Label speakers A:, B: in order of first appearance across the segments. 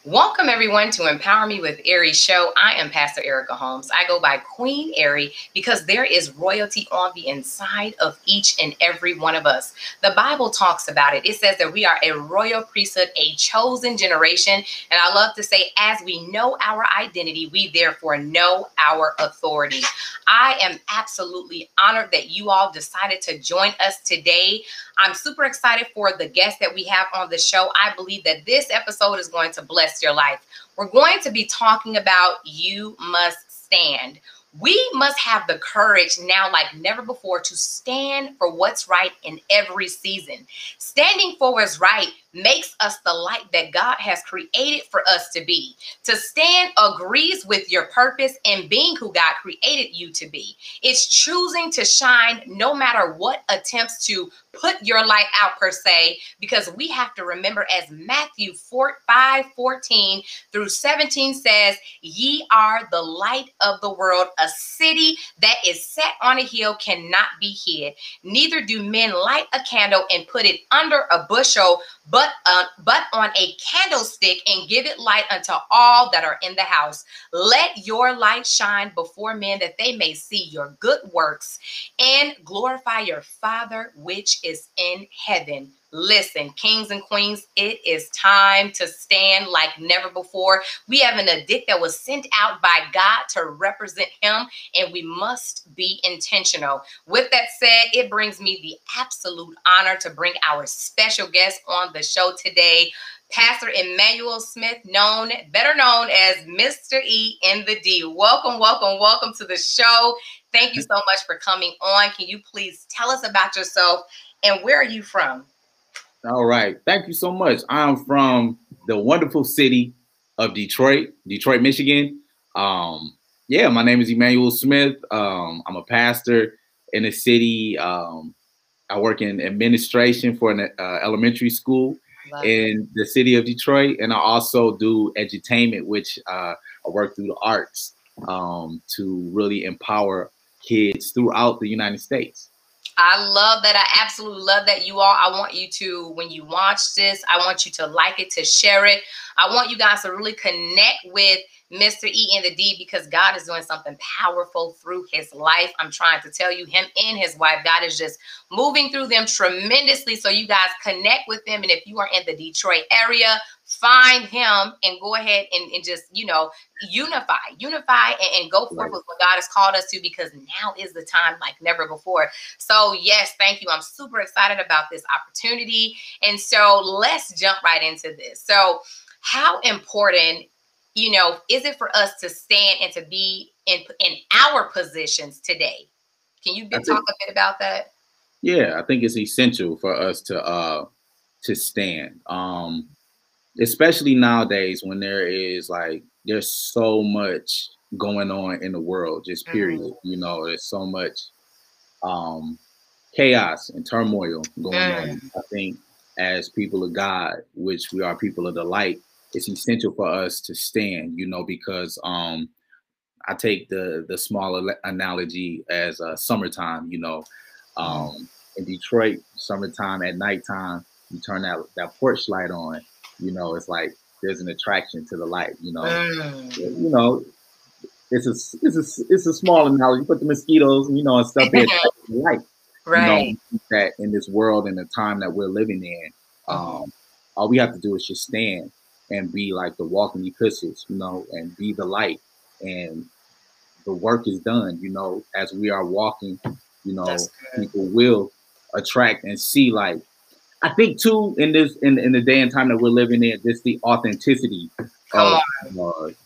A: Welcome everyone to Empower Me with Ari show. I am Pastor Erica Holmes. I go by Queen Ari because there is royalty on the inside of each and every one of us. The Bible talks about it. It says that we are a royal priesthood, a chosen generation. And I love to say, as we know our identity, we therefore know our authority. I am absolutely honored that you all decided to join us today. I'm super excited for the guests that we have on the show. I believe that this episode is going to bless your life. We're going to be talking about You Must Stand. We must have the courage now like never before to stand for what's right in every season. Standing for what's right makes us the light that God has created for us to be. To stand agrees with your purpose and being who God created you to be. It's choosing to shine no matter what attempts to put your light out per se, because we have to remember, as Matthew 5:14 through 17 says, ye are the light of the world. A city that is set on a hill cannot be hid. Neither do men light a candle and put it under a bushel, but on a candlestick, and give it light unto all that are in the house. Let your light shine before men, that they may see your good works and glorify your Father which is in heaven. Listen, kings and queens, it is time to stand like never before. We have an edict that was sent out by God to represent him, and we must be intentional. With that said, it brings me the absolute honor to bring our special guest on the show today, Pastor Emmanuel Smith, better known as Mr. E in the D. Welcome, welcome, welcome to the show. Thank you so much for coming on. Can you please tell us about yourself and where are you from?
B: All right. Thank you so much. I'm from the wonderful city of Detroit, Michigan. My name is Emmanuel Smith. I'm a pastor in the city. I work in administration for an elementary school in the city of Detroit. And I also do edutainment, which I work through the arts to really empower kids throughout the United States.
A: I love that. I absolutely love that, you all. I want you to, when you watch this, I want you to like it, to share it. I want you guys to really connect with Mr. E and the D, because God is doing something powerful through his life. I'm trying to tell you, him and his wife, God is just moving through them tremendously. So you guys connect with them. And if you are in the Detroit area, find him and go ahead and just, unify and go forth with what God has called us to, because now is the time like never before. So yes, thank you. I'm super excited about this opportunity. And so let's jump right into this. So how important, is it for us to stand and to be in our positions today? Can you talk a bit about that?
B: Yeah, I think it's essential for us to stand. Especially nowadays when there's so much going on in the world, just period. There's so much chaos and turmoil going on. I think as people of God, which we are people of the light, it's essential for us to stand, because I take the small analogy as summertime, in Detroit, summertime at nighttime, you turn that porch light on, it's like there's an attraction to the light, it's a small analogy, but the mosquitoes, and stuff, they attract the light.
A: Right.
B: That in this world and the time that we're living in, all we have to do is just stand and be like the walking epistles, and be the light. And the work is done, as we are walking, people will attract and see. Like, I think too, in the day and time that we're living in, just the authenticity of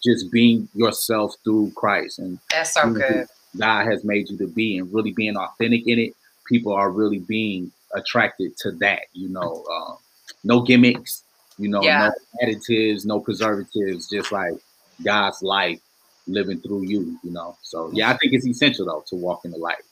B: just being yourself through Christ. And
A: that's so good.
B: God has made you to be, and really being authentic in it. People are really being attracted to that, no gimmicks, no additives, no preservatives, just like God's life living through you, So yeah, I think it's essential though to walk in the light.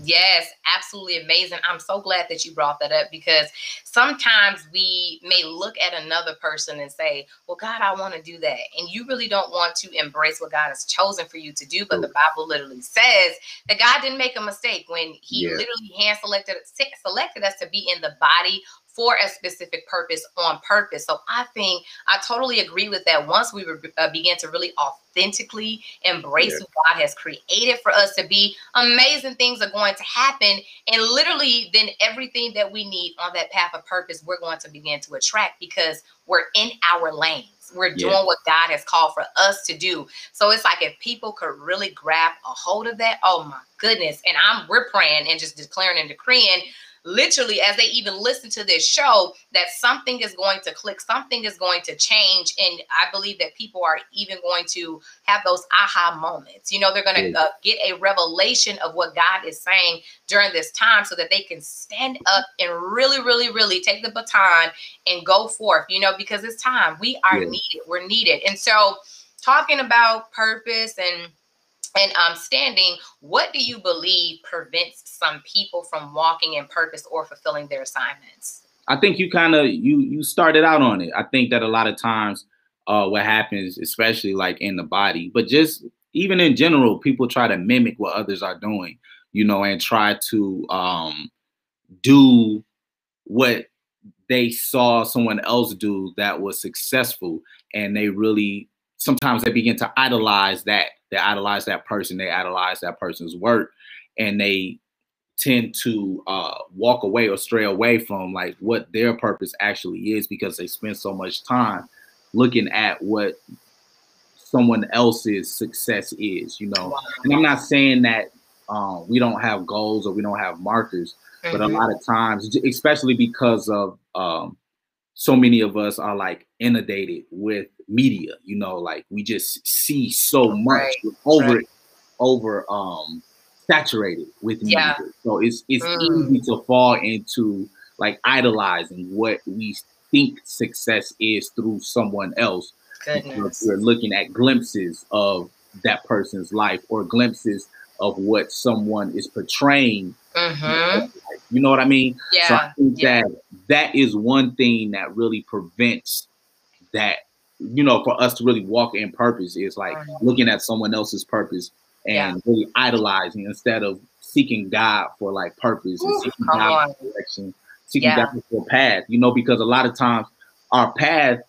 A: Yes, absolutely amazing. I'm so glad that you brought that up, because sometimes we may look at another person and say, well, God, I want to do that. And you really don't want to embrace what God has chosen for you to do. But the Bible literally says that God didn't make a mistake when he literally hand selected us to be in the body for a specific purpose on purpose. So I think I totally agree with that. Once we begin to really authentically embrace who God has created for us to be, amazing things are going to happen. And literally then everything that we need on that path of purpose, we're going to begin to attract because we're in our lanes. We're doing what God has called for us to do. So it's like if people could really grab a hold of that, oh my goodness. And we're praying and just declaring and decreeing, literally, as they even listen to this show, that something is going to click, something is going to change. And I believe that people are even going to have those aha moments. You know, they're going to get a revelation of what God is saying during this time so that they can stand up and really, really, really take the baton and go forth, you know, because it's time. We are needed. We're needed. And so talking about purpose and standing, what do you believe prevents some people from walking in purpose or fulfilling their assignments?
B: I think you kind of you started out on it. I think that a lot of times what happens, especially like in the body, but just even in general, people try to mimic what others are doing, you know, and try to do what they saw someone else do that was successful, and they really sometimes they begin to idolize that. They idolize that person. They idolize that person's work, and they tend to walk away or stray away from like what their purpose actually is because they spend so much time looking at what someone else's success is, you know. And I'm not saying that we don't have goals or we don't have markers, but a lot of times, especially because of so many of us are like inundated with media, you know, like we just see so much over saturated with media. So it's easy to fall into like idolizing what we think success is through someone else. Because we're looking at glimpses of that person's life or glimpses of what someone is portraying. You know what I mean? So I think that is one thing that really prevents that, you know, for us to really walk in purpose is like looking at someone else's purpose and really idolizing instead of seeking God for like purpose and seeking God for direction, seeking God for a path, you know, because a lot of times our path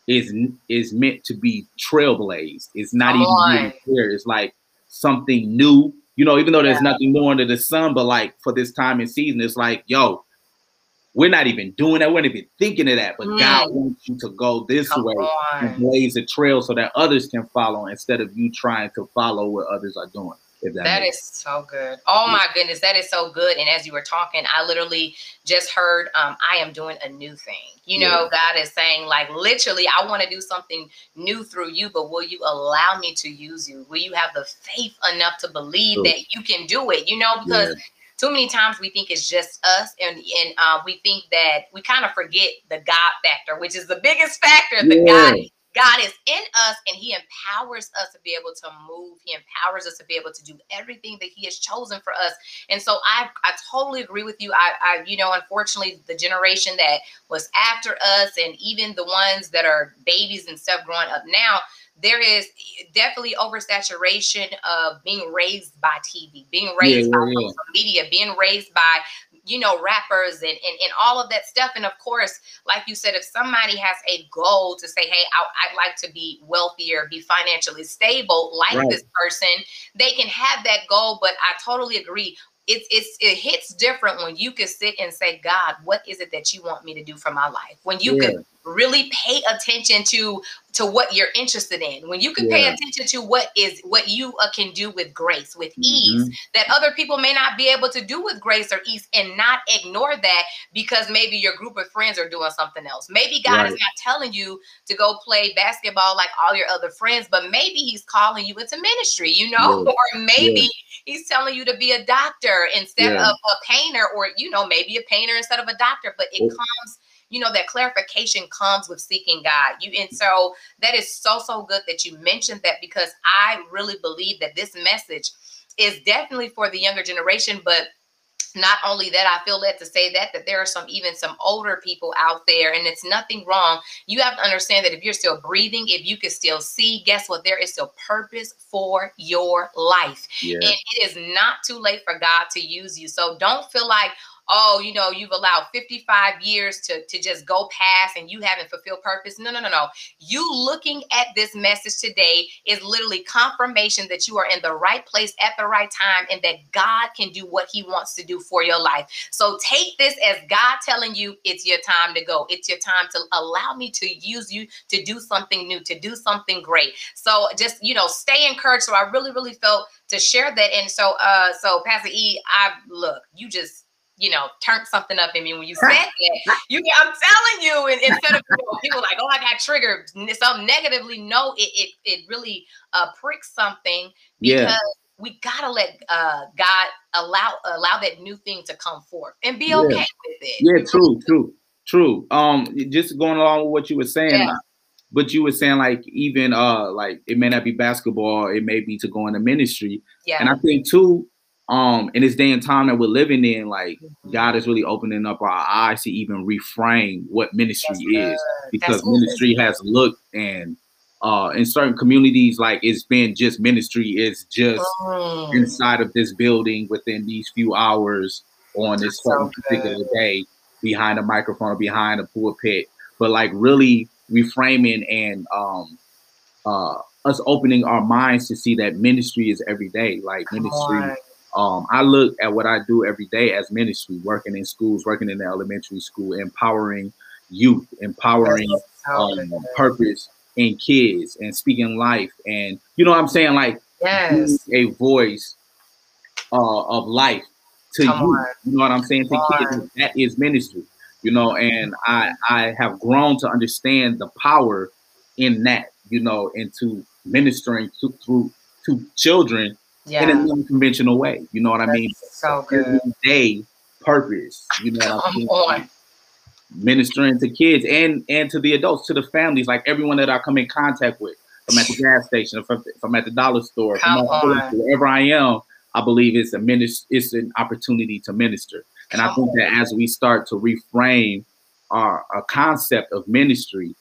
B: is meant to be trailblazed. It's not even really clear. It's like something new, you know, even though there's nothing new under the sun, but like for this time and season, it's like, yo, we're not even doing that. We're not even thinking of that. But God wants you to go this way and blaze a trail so that others can follow instead of you trying to follow what others are doing.
A: That is so good. Oh my goodness, that is so good. And as you were talking, I literally just heard, I am doing a new thing. You know, God is saying like, literally, I want to do something new through you, but will you allow me to use you? Will you have the faith enough to believe that you can do it? You know, because too many times we think it's just us, and we think that we kind of forget the God factor, which is the biggest factor. The God is in us, and he empowers us to be able to move. He empowers us to be able to do everything that he has chosen for us. And so I totally agree with you. I you know, unfortunately, the generation that was after us and even the ones that are babies and stuff growing up now, there is definitely oversaturation of being raised by TV, being raised by social media, being raised by, you know, rappers and all of that stuff. And of course, like you said, if somebody has a goal to say, hey, I'd like to be wealthier, be financially stable like this person, they can have that goal. But I totally agree. It hits different when you can sit and say, God, what is it that you want me to do for my life? When you can really pay attention to what you're interested in, when you can pay attention to what you can do with grace, with ease, that other people may not be able to do with grace or ease, and not ignore that because maybe your group of friends are doing something else. Maybe God is not telling you to go play basketball like all your other friends, but maybe he's calling you into ministry, you know, or maybe he's telling you to be a doctor instead of a painter, or, you know, maybe a painter instead of a doctor. But it comes, you know, that clarification comes with seeking God. And so that is so good that you mentioned that, because I really believe that this message is definitely for the younger generation. But not only that, I feel led to say that there are some older people out there, and it's nothing wrong. You have to understand that if you're still breathing, if you can still see, guess what? There is still purpose for your life. And it is not too late for God to use you. So don't feel like, oh, you know, you've allowed 55 years to just go past and you haven't fulfilled purpose. No, no, no, no. You looking at this message today is literally confirmation that you are in the right place at the right time and that God can do what he wants to do for your life. So take this as God telling you it's your time to go. It's your time to allow me to use you to do something new, to do something great. So just, you know, stay encouraged. So I really, really felt to share that. And so, so Pastor E, look, you just, you know, turned something up in me when you said that. I'm telling you, and instead of, you know, people like, oh, I got triggered something negatively. No, it really pricks something, because we gotta let God allow that new thing to come forth and be okay with it.
B: Yeah, true. Just going along with what you were saying, but you were saying like even like it may not be basketball, it may be to go into ministry. And I think too, in this day and time that we're living in, like God is really opening up our eyes to even reframe what ministry is, because ministry has looked and in certain communities, like it's been just ministry is just inside of this building within these few hours on this particular day behind a microphone or behind a pulpit. But like really reframing and us opening our minds to see that ministry is every day. Like ministry, I look at what I do every day as ministry, working in schools, working in the elementary school, empowering youth, empowering purpose in kids, and speaking life. And you know what I'm saying? Like being a voice of life to you. You know what I'm saying? To kids, that is ministry. You know, and I have grown to understand the power in that, you know, into ministering to children in a non-conventional way. You know what I mean?
A: So good.
B: Everyday purpose. You know what I mean? Ministering to kids and to the adults, to the families, like everyone that I come in contact with. If I'm at the gas station, if I'm at the dollar store, wherever I am, I believe it's an opportunity to minister. And I think that as we start to reframe our concept of ministry,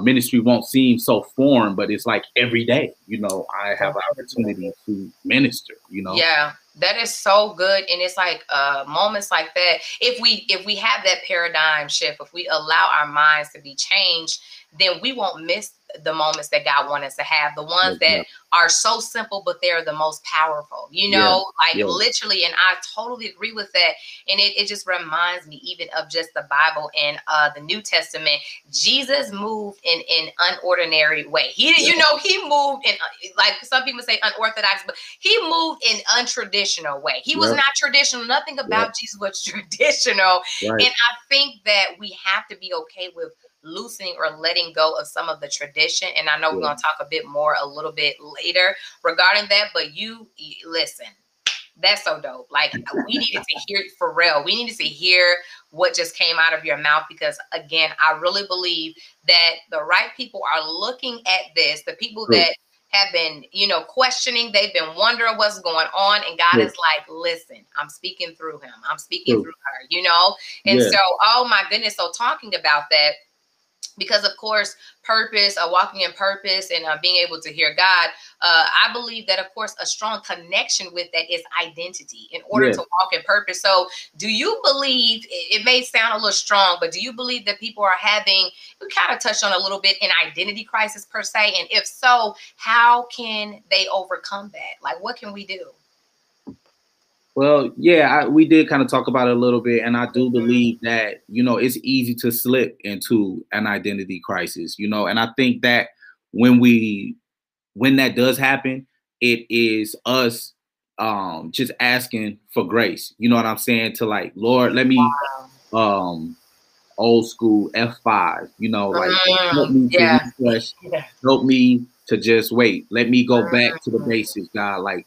B: ministry won't seem so foreign, but it's like every day, you know, I have an opportunity to minister, you know?
A: Yeah, that is so good. And it's like moments like that. If we have that paradigm shift, if we allow our minds to be changed, then we won't miss the moments that God wants us to have, the ones that are so simple, but they're the most powerful, you know, literally. And I totally agree with that. And it just reminds me even of just the Bible and the New Testament. Jesus moved in an unordinary way. He moved in, like some people say unorthodox, but he moved in untraditional way. He was not traditional. Nothing about Jesus was traditional. And I think that we have to be okay with loosening or letting go of some of the tradition. And I know we're going to talk a little bit later regarding that, but you listen, that's so dope. Like we needed to hear for real. We needed to hear what just came out of your mouth, because again, I really believe that the right people are looking at this, the people that have been, you know, questioning, they've been wondering what's going on. And God is like, listen, I'm speaking through him. I'm speaking through her, you know? And so, oh my goodness. So talking about that, because of course, purpose, walking in purpose and being able to hear God, I believe that, of course, a strong connection with that is identity in order to walk in purpose. So do you believe, it may sound a little strong, but do you believe that people are having, we kind of touched on a little bit, an identity crisis per se? And if so, how can they overcome that? Like, what can we do?
B: Well, yeah, we did kind of talk about it a little bit. And I do believe that, you know, it's easy to slip into an identity crisis, you know, and I think that when that does happen, it is us just asking for grace. You know what I'm saying? To like, Lord, let me old school F5, you know, like help me to refresh, help me to just wait. Let me go back to the basics, God. Like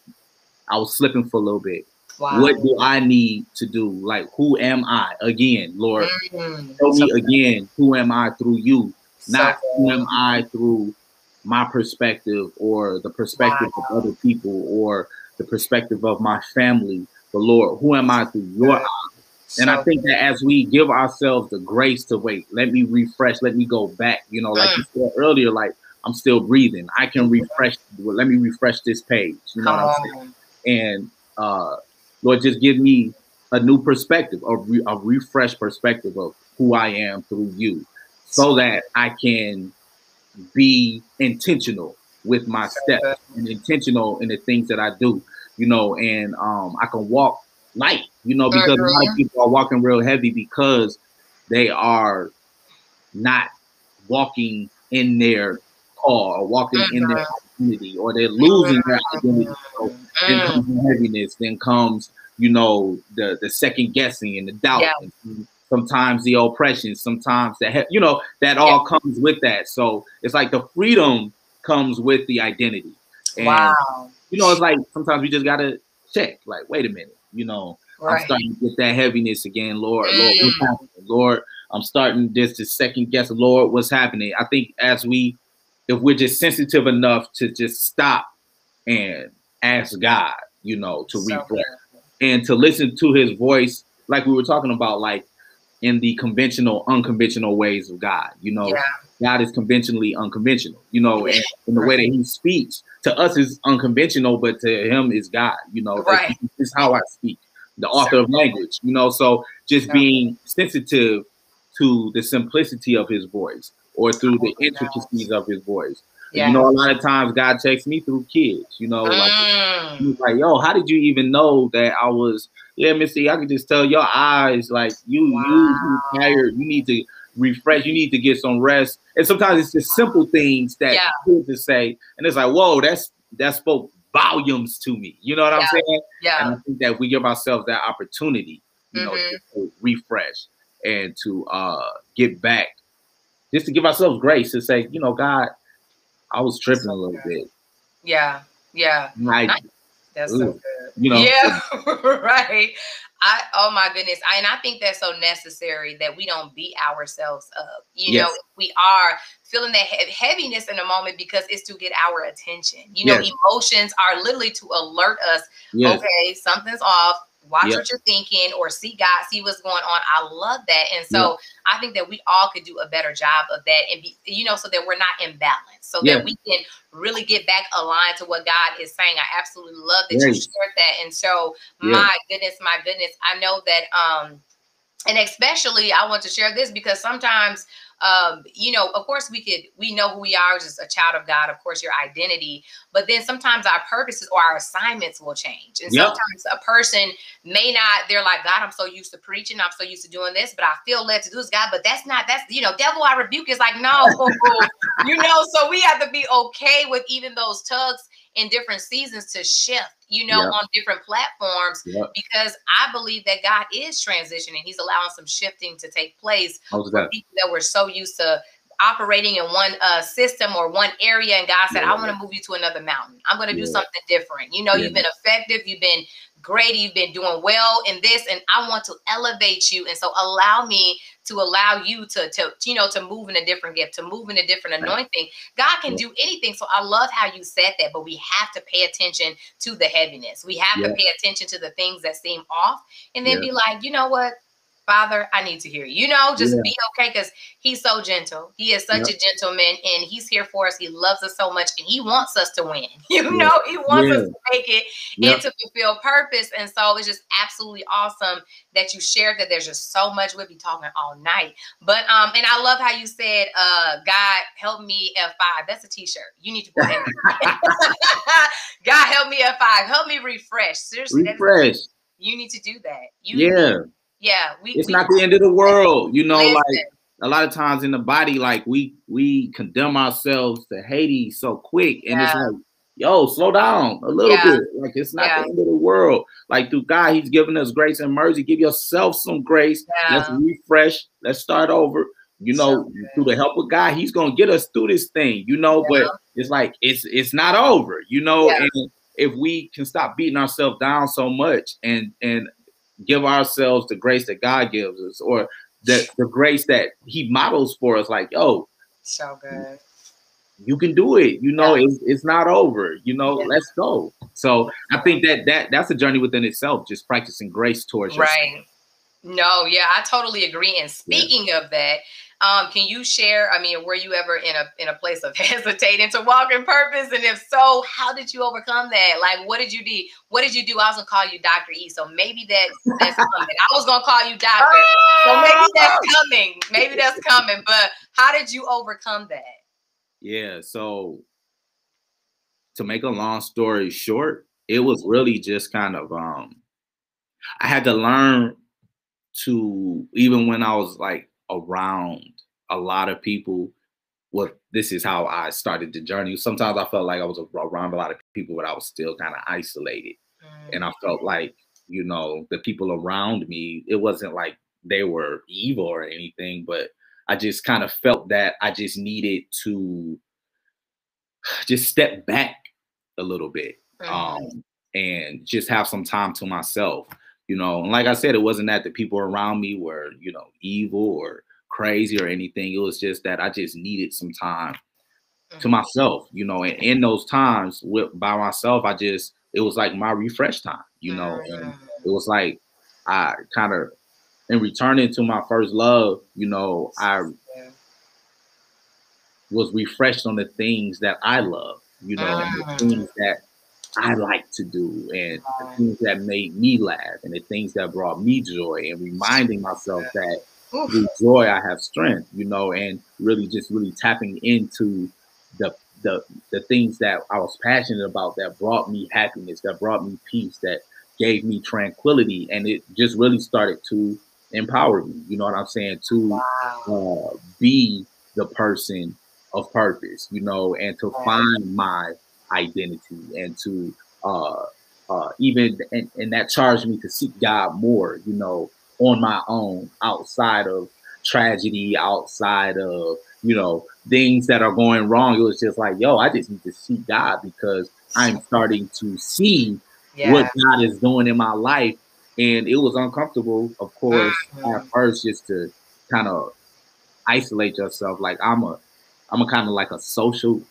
B: I was slipping for a little bit. What do I need to do? Like, who am I? Again, Lord, show me again, who am I through you? Not who am I through my perspective or the perspective of other people or the perspective of my family. But Lord, who am I through your eyes? And I think that as we give ourselves the grace to wait, let me refresh, let me go back, you know, like you said earlier, like I'm still breathing. I can refresh. Let me refresh this page. You know what I'm saying? And Lord, just give me a new perspective, a refreshed perspective of who I am through you, so that I can be intentional with my steps and intentional in the things that I do, you know, and I can walk light, you know, because a lot of people are walking real heavy because they are not walking in their call or walking in their identity, or they're losing their identity. So then comes the heaviness, then comes, you know, the second guessing and the doubt, and sometimes the oppression, sometimes the you know, that all comes with that. So it's like the freedom comes with the identity. And you know, it's like sometimes we just gotta check, like, wait a minute, you know, I'm starting to get that heaviness again. Lord, what's happening? Lord, I'm starting just to second guess, Lord, what's happening? I think if we're just sensitive enough to just stop and ask God, you know, to refresh and to listen to his voice, like we were talking about, like in the conventional, unconventional ways of God, you know, God is conventionally unconventional, you know, and in the way that he speaks to us is unconventional, but to him is God, you know, this is how I speak, the author of language, you know, so just being sensitive to the simplicity of his voice or through the intricacies of his voice. You know, a lot of times God takes me through kids, you know, like, he's like, yo, how did you even know that I was, Mr. E, I could just tell your eyes, like, you tired, you need to refresh, you need to get some rest. And sometimes it's just simple things that kids just say, and it's like, whoa, that spoke volumes to me. You know what I'm saying? And I think that we give ourselves that opportunity, you know, to refresh and to get back, just to give ourselves grace to say, you know, God, I was tripping a little bit.
A: That's so good.
B: You know?
A: Right. Oh my goodness. And I think that's so necessary that we don't beat ourselves up. You know, if we are feeling that heaviness in a moment, because it's to get our attention. You know, emotions are literally to alert us. Okay, something's off. Watch what you're thinking, or see God, see what's going on. I love that. And so I think that we all could do a better job of that, and be, you know, so that we're not imbalanced, so that we can really get back aligned to what God is saying. I absolutely love that you shared that. And so my goodness, I know that, and especially I want to share this because sometimes, you know, of course we know who we are, just a child of God, of course, your identity, but then sometimes our purposes or our assignments will change. And sometimes a person may not, they're like, God, I'm so used to preaching, I'm so used to doing this, but I feel led to do this, God, but that's, you know, devil, I rebuke is like, no, you know, so we have to be okay with even those tugs in different seasons to shift, you know, on different platforms, because I believe that God is transitioning. He's allowing some shifting to take place for people that were so used to operating in one system or one area. And God said, I want to move you to another mountain. I'm going to do something different. You know, you've been effective. You've been great. You've been doing well in this, and I want to elevate you. And so allow me to allow you to you know, to move in a different gift, to move in a different anointing. God can do anything. So I love how you said that, but we have to pay attention to the heaviness. We have to pay attention to the things that seem off, and then be like, you know what, Father, I need to hear you. You know, just be okay, because he's so gentle. He is such a gentleman, and he's here for us. He loves us so much, and he wants us to win. You know, he wants us to make it and to fulfill purpose. And so it's just absolutely awesome that you shared that. There's just so much. We'll be talking all night. But and I love how you said, God help me F5. That's a t-shirt. You need to go ahead and God help me F5. Help me refresh. Seriously, refresh. You need to do that.
B: It's not the end of the world, you know. Like a lot of times in the body, like we condemn ourselves to Hades so quick, and it's like, yo, slow down a little bit. Like, it's not the end of the world. Like, through God, he's giving us grace and mercy. Give yourself some grace. Let's refresh. Let's start over. You know, through the help of God, he's gonna get us through this thing, you know. But it's like it's not over, you know. And if we can stop beating ourselves down so much and give ourselves the grace that God gives us, or the grace that he models for us, like, yo,
A: so good,
B: you can do it, you know. It's not over, you know. Let's go. So I think that's a journey within itself, just practicing grace towards yourself.
A: No, I totally agree. And speaking of that, Can you share, I mean, were you ever in a place of hesitating to walk in purpose? And if so, how did you overcome that? Like, what did you do? What did you do? I was gonna call you Dr. E, so maybe that's coming. I was gonna call you Doctor, so maybe that's coming. Maybe that's coming. But how did you overcome that?
B: Yeah, so to make a long story short, it was really just kind of I had to learn to, even when I was like around a lot of people, what this is how I started the journey. Sometimes I felt like I was around a lot of people, but I was still kind of isolated. And I felt like, you know, the people around me, it wasn't like they were evil or anything, but I just kind of felt that I just needed to just step back a little bit, and just have some time to myself, you know. And like I said, it wasn't that the people around me were, you know, evil or crazy or anything. It was just that I just needed some time to myself, you know. And in those times by myself, it was like my refresh time, you know. And it was like I kind of, in returning to my first love, you know, I was refreshed on the things that I love, you know, and the things that I like to do, and the things that made me laugh, and the things that brought me joy, and reminding myself that through joy I have strength, you know. And really tapping into the the things that I was passionate about, that brought me happiness, that brought me peace, that gave me tranquility. And it just really started to empower me, you know what I'm saying, to be the person of purpose, you know, and to find my identity, and to even and that charged me to seek God more, you know, on my own, outside of tragedy, outside of, you know, things that are going wrong. It was just like, yo, I just need to seek God, because I'm starting to see what God is doing in my life. And it was uncomfortable, of course, at first, just to kind of isolate yourself. Like I'm a kind of like a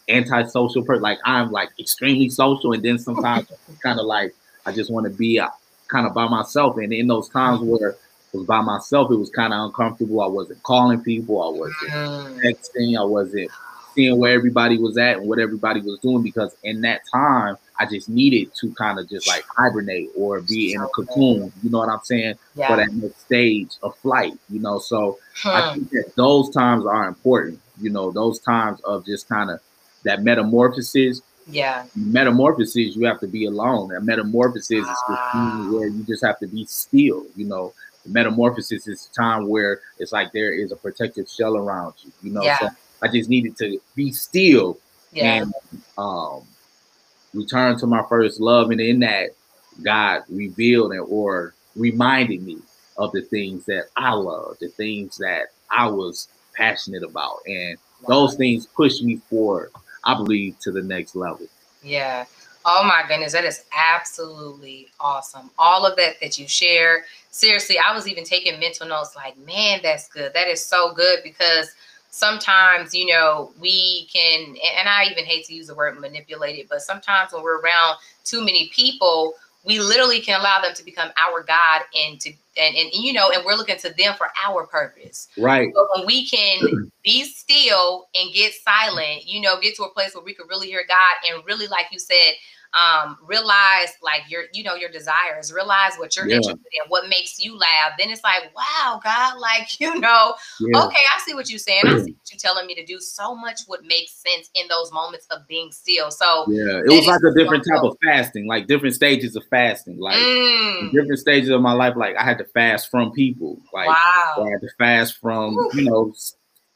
B: antisocial person. Like I'm like extremely social, and then sometimes kind of like I just want to be kind of by myself. And in those times where I was by myself, it was kind of uncomfortable. I wasn't calling people, I wasn't texting, I wasn't seeing where everybody was at and what everybody was doing, because in that time I just needed to kind of just like hibernate or be in a cocoon, you know what I'm saying, for that next stage of flight, you know. So I think that those times are important, you know, those times of just kind of that metamorphosis. Metamorphosis, you have to be alone. That metamorphosis is the thing where you just have to be still, you know. The metamorphosis is time where it's like there is a protective shell around you, you know. So I just needed to be still and return to my first love. And in that, God revealed or reminded me of the things that I love, the things that I was passionate about. And those things pushed me forward, I believe, to the next level.
A: Yeah. Oh my goodness, that is absolutely awesome. All of that you share. Seriously, I was even taking mental notes like, man, that's good. That is so good, because sometimes, you know, we can, and I even hate to use the word manipulated, but sometimes when we're around too many people, we literally can allow them to become our God, and you know, and we're looking to them for our purpose.
B: Right.
A: So when we can be still and get silent, you know, get to a place where we can really hear God, and really, like you said, realize like your desires, realize what you're interested in, what makes you laugh. Then it's like, wow, God, like, you know, okay, I see what you're saying. I see what you're telling me to do. So much would make sense in those moments of being still. So
B: it was like a different type of fasting, like different stages of fasting, like in different stages of my life. Like I had to fast from people, like I had to fast from, you know,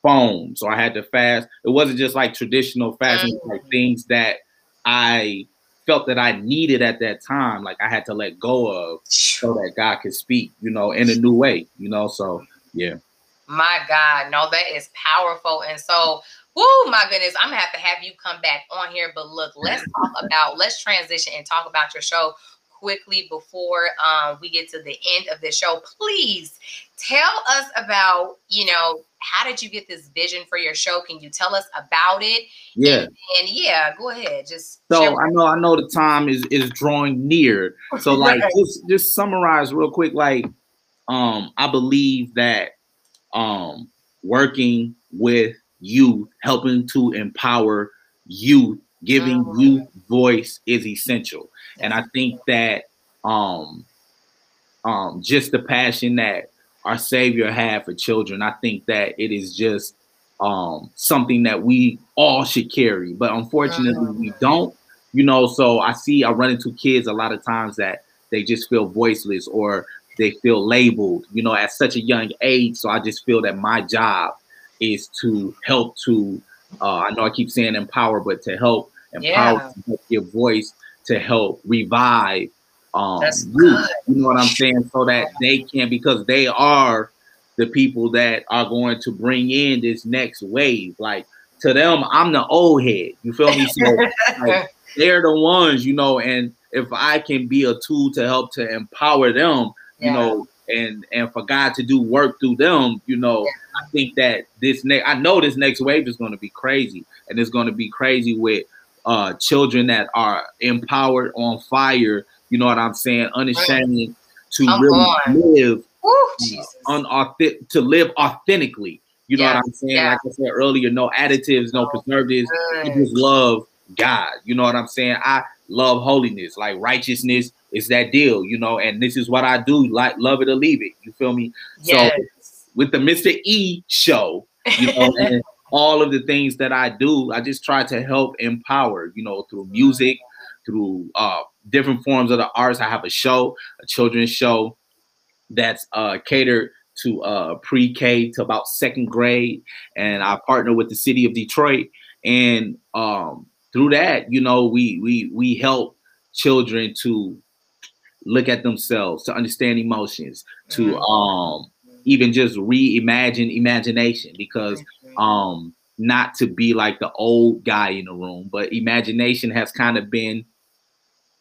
B: phones. So I had to fast. It wasn't just like traditional fasting, like things that I felt that I needed at that time, like I had to let go of, so that God could speak, you know, in a new way, you know. So
A: my God, no, that is powerful. And so, whoo, my goodness, I'm gonna have you come back on here. But look, let's transition and talk about your show quickly before we get to the end of the show. Please tell us about, you know, how did you get this vision for your show? Can you tell us about it? And go ahead. Just
B: so I know the time is drawing near. So like just summarize real quick. Like I believe that working with youth, helping to empower youth, giving youth voice is essential. And I think that just the passion that our Savior had for children, I think that it is just something that we all should carry. But unfortunately, we don't. So I run into kids a lot of times that they just feel voiceless or they feel labeled, at such a young age. So I just feel that my job is to help to, I know I keep saying empower, but to help empower, to help give voice, to help revive youth, you know what I'm saying? So that they can, because they are the people that are going to bring in this next wave. Like, to them, I'm the old head. You feel me? So like, they're the ones, and if I can be a tool to help to empower them, and for God to do work through them, I think that I know this next wave is going to be crazy, and it's going to be crazy with children that are empowered, on fire. You know what I'm saying? Unashamed to really live to live authentically. You know what I'm saying? Like I said earlier, no additives, no preservatives. I just love God. You know what I'm saying? I love holiness, like righteousness is that deal, and this is what I do, like love it or leave it. You feel me? So with the Mr. E show, and all of the things that I do, I just try to help empower, through music, through different forms of the arts. I have a children's show that's catered to pre-K to about 2nd grade, and I partner with the city of Detroit, and through that, we help children to look at themselves, to understand emotions, to even just reimagine imagination, because not to be like the old guy in the room, but imagination has kind of been,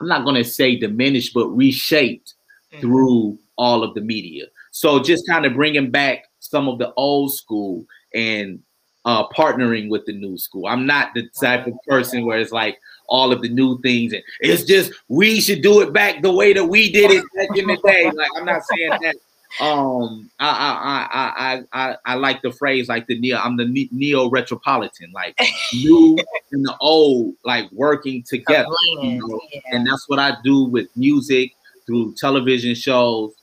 B: I'm not going to say diminished, but reshaped through all of the media. So just kind of bringing back some of the old school and partnering with the new school. I'm not the type of person where it's like all of the new things and it's just, we should do it back the way that we did it back in the day. Like, I'm not saying that. I like the phrase, like I'm the neo retropolitan, like new and the old, like working together, and that's what I do with music, through television shows,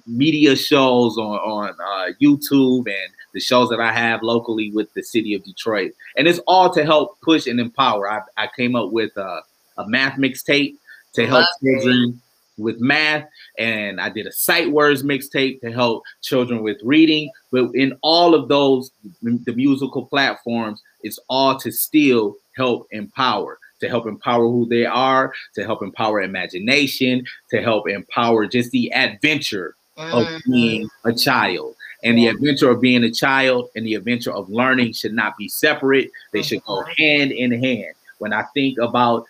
B: media shows on YouTube, and the shows that I have locally with the city of Detroit, and it's all to help push and empower. I came up with a math mixtape to help children with math, and I did a sight words mixtape to help children with reading. But in all of those, the musical platforms, it's all to still help empower, to help empower who they are, to help empower imagination, to help empower just the adventure of being a child. And the adventure of being a child and the adventure of learning should not be separate. They should go hand in hand. When I think about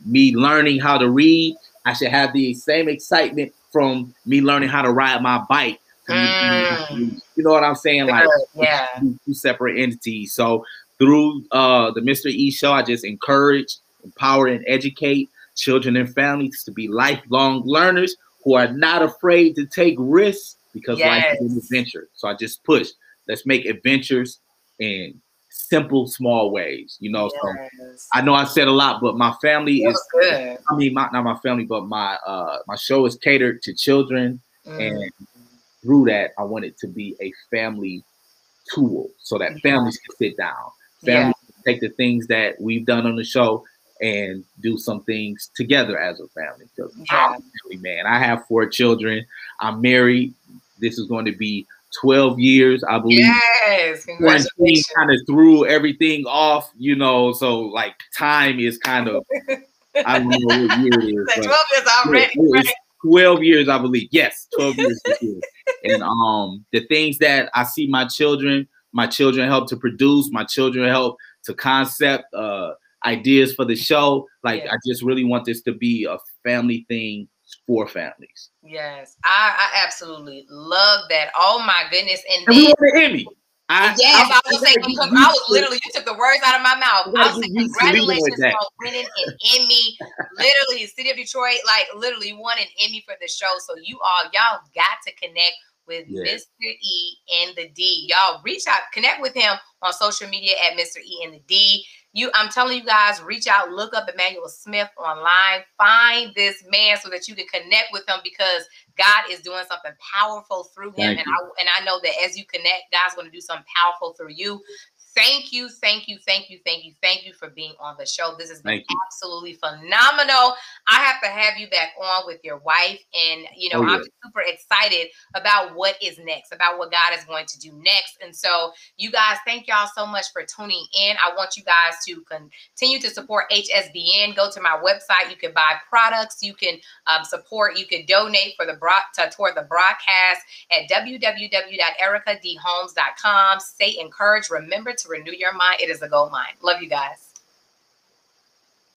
B: me learning how to read, I should have the same excitement from me learning how to ride my bike. You know what I'm saying? Like, two separate entities. So through the Mr. E show, I just encourage, empower, and educate children and families to be lifelong learners who are not afraid to take risks, because life is an adventure. So I just push. Let's make adventures in simple, small ways. So I know I said a lot, but my family is good. I mean, not my family, but my show is catered to children, and through that, I want it to be a family tool so that families can sit down. Families can take the things that we've done on the show and do some things together as a family. Because I'm a family man. I have 4 children. I'm married. This is going to be 12 years, I believe.
A: Yes, congratulations.
B: Kind of threw everything off, so like time is kind of, I don't know what year it is. 12
A: years already.
B: It's 12 years, I believe. Yes, 12 years. And the things that I see my children help to produce, my children help to concept ideas for the show. Like, I just really want this to be a family thing for families.
A: Yes, I absolutely love that. Oh my goodness! And
B: we won the Emmy.
A: I was saying, I was literally, you took the words out of my mouth. I was saying, congratulations on winning an Emmy. Literally, the city of Detroit, like literally won an Emmy for the show. So y'all got to connect with
B: Yes.
A: Mr. E and the D. Y'all reach out, connect with him on social media at Mr. E and the D. I'm telling you guys, reach out, look up Emmanuel Smith online, find this man so that you can connect with him, because God is doing something powerful through him.
B: Thank you.
A: And I know that as you connect, God's going to do something powerful through you. Thank you for being on the show. This has been absolutely phenomenal. I have to have you back on with your wife. And, I'm super excited about what is next, about what God is going to do next. And so you guys, thank y'all so much for tuning in. I want you guys to continue to support HSBN. Go to my website. You can buy products. You can support. You can donate for toward the broadcast at www.ericadhomes.com. Stay encouraged. Remember to renew your mind. It is a gold mine. Love you guys.